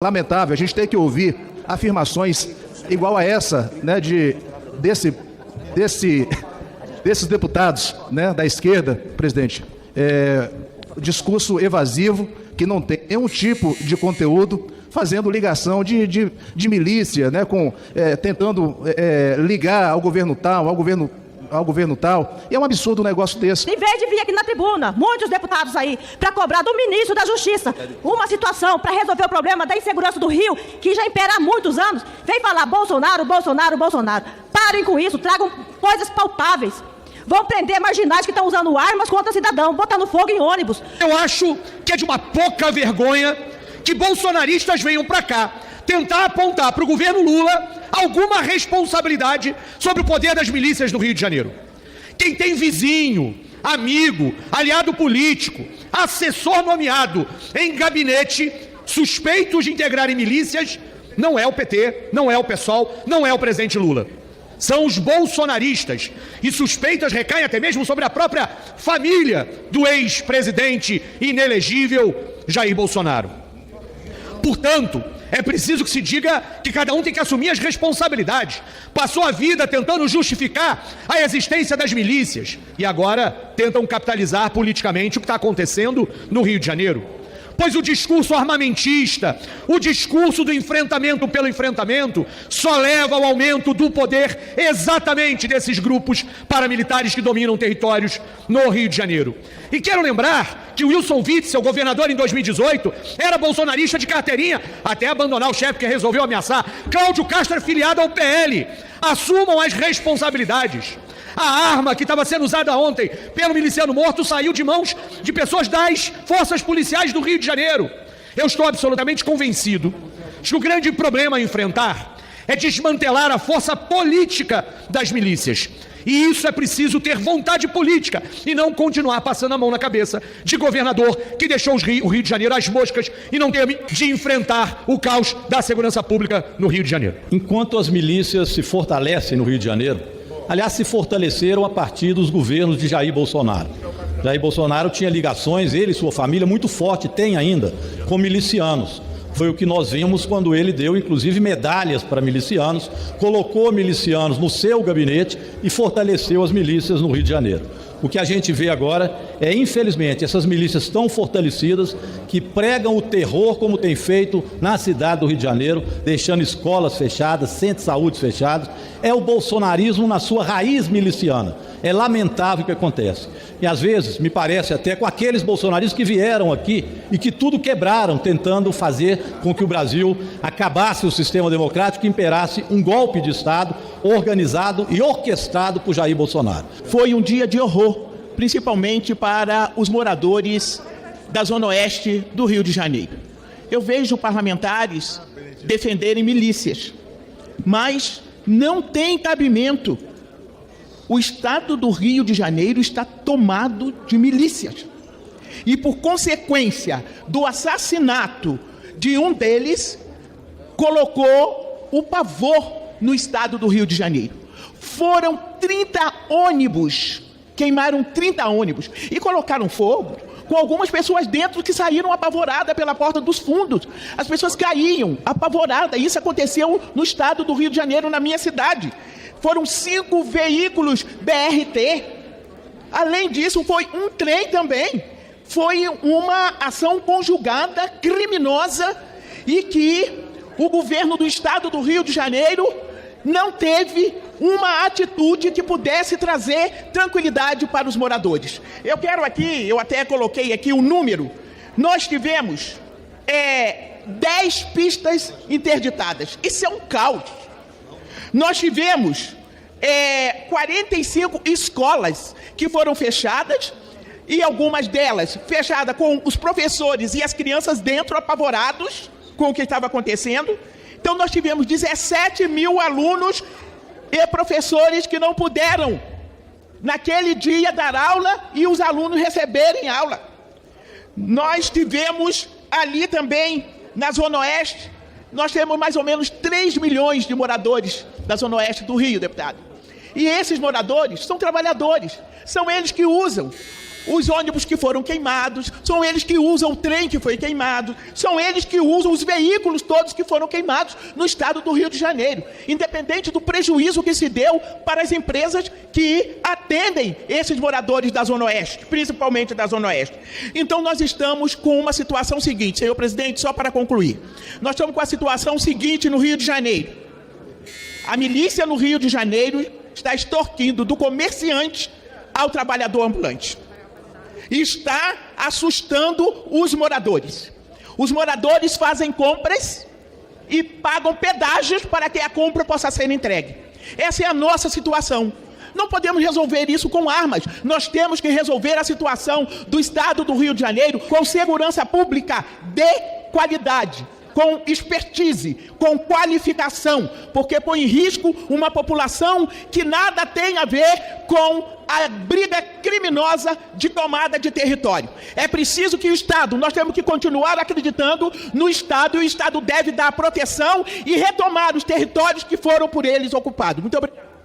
Lamentável a gente ter que ouvir afirmações igual a essa, né, desses deputados, né, da esquerda, presidente. Discurso evasivo, que não tem nenhum tipo de conteúdo, fazendo ligação de milícia, né, tentando ligar ao governo tal, ao governo tal. E é um absurdo um negócio desse. Em vez de vir aqui na tribuna, muitos deputados aí, para cobrar do ministro da Justiça uma situação para resolver o problema da insegurança do Rio, que já impera há muitos anos, vem falar Bolsonaro, Bolsonaro, Bolsonaro. Parem com isso, tragam coisas palpáveis. Vão prender marginais que estão usando armas contra cidadão, botando fogo em ônibus. Eu acho que é de uma pouca vergonha que bolsonaristas venham para cá tentar apontar para o governo Lula alguma responsabilidade sobre o poder das milícias do Rio de Janeiro. Quem tem vizinho, amigo, aliado político, assessor nomeado em gabinete suspeitos de integrarem milícias, não é o PT, não é o PSOL, não é o presidente Lula. São os bolsonaristas, e suspeitas recaem até mesmo sobre a própria família do ex-presidente inelegível Jair Bolsonaro. Portanto, é preciso que se diga que cada um tem que assumir as responsabilidades. Passou a vida tentando justificar a existência das milícias e agora tentam capitalizar politicamente o que está acontecendo no Rio de Janeiro. Pois o discurso armamentista, o discurso do enfrentamento pelo enfrentamento, só leva ao aumento do poder exatamente desses grupos paramilitares que dominam territórios no Rio de Janeiro. E quero lembrar que o Wilson Witzel, governador em 2018, era bolsonarista de carteirinha, até abandonar o chefe que resolveu ameaçar. Cláudio Castro é filiado ao PL. Assumam as responsabilidades. A arma que estava sendo usada ontem pelo miliciano morto saiu de mãos de pessoas das forças policiais do Rio de Janeiro. Eu estou absolutamente convencido de que o grande problema a enfrentar é desmantelar a força política das milícias. E isso é preciso ter vontade política e não continuar passando a mão na cabeça de governador que deixou o Rio de Janeiro às moscas e não teme de enfrentar o caos da segurança pública no Rio de Janeiro. Enquanto as milícias se fortalecem no Rio de Janeiro, aliás, se fortaleceram a partir dos governos de Jair Bolsonaro. Jair Bolsonaro tinha ligações, ele e sua família, muito forte, tem ainda, com milicianos. Foi o que nós vimos quando ele deu, inclusive, medalhas para milicianos, colocou milicianos no seu gabinete e fortaleceu as milícias no Rio de Janeiro. O que a gente vê agora é, infelizmente, essas milícias tão fortalecidas que pregam o terror como tem feito na cidade do Rio de Janeiro, deixando escolas fechadas, centros de saúde fechados. É o bolsonarismo na sua raiz miliciana. É lamentável o que acontece. E às vezes, me parece até com aqueles bolsonaristas que vieram aqui e que tudo quebraram, tentando fazer com que o Brasil acabasse o sistema democrático e imperasse um golpe de Estado organizado e orquestrado por Jair Bolsonaro. Foi um dia de horror, principalmente para os moradores da Zona Oeste do Rio de Janeiro. Eu vejo parlamentares defenderem milícias, mas não tem cabimento. O estado do Rio de Janeiro está tomado de milícias. E por consequência do assassinato de um deles, colocou o pavor no estado do Rio de Janeiro. Foram 30 ônibus, queimaram 30 ônibus e colocaram fogo com algumas pessoas dentro que saíram apavoradas pela porta dos fundos. As pessoas caíam apavoradas. Isso aconteceu no estado do Rio de Janeiro, na minha cidade. Foram 5 veículos BRT. Além disso, foi um trem também. Foi uma ação conjugada, criminosa, e que o governo do estado do Rio de Janeiro não teve uma atitude que pudesse trazer tranquilidade para os moradores. Eu quero aqui, eu até coloquei aqui o número. Nós tivemos 10 pistas interditadas. Isso é um caos. Nós tivemos 45 escolas que foram fechadas, e algumas delas fechadas com os professores e as crianças dentro apavorados com o que estava acontecendo. Então nós tivemos 17 mil alunos e professores que não puderam naquele dia dar aula e os alunos receberem aula. Nós tivemos ali também na Zona Oeste, nós temos mais ou menos 3 milhões de moradores da Zona Oeste do Rio, deputado. E esses moradores são trabalhadores, são eles que usam os ônibus que foram queimados, são eles que usam o trem que foi queimado, são eles que usam os veículos todos que foram queimados no estado do Rio de Janeiro, independente do prejuízo que se deu para as empresas que atendem esses moradores da Zona Oeste, principalmente da Zona Oeste. Então nós estamos com uma situação seguinte, senhor presidente, só para concluir. Nós estamos com a situação seguinte no Rio de Janeiro. A milícia no Rio de Janeiro está extorquindo do comerciante ao trabalhador ambulante. Está assustando os moradores. Os moradores fazem compras e pagam pedágios para que a compra possa ser entregue. Essa é a nossa situação. Não podemos resolver isso com armas. Nós temos que resolver a situação do estado do Rio de Janeiro com segurança pública de qualidade, com expertise, com qualificação, porque põe em risco uma população que nada tem a ver com a briga criminosa de tomada de território. É preciso que o Estado, nós temos que continuar acreditando no Estado, e o Estado deve dar proteção e retomar os territórios que foram por eles ocupados. Muito obrigado.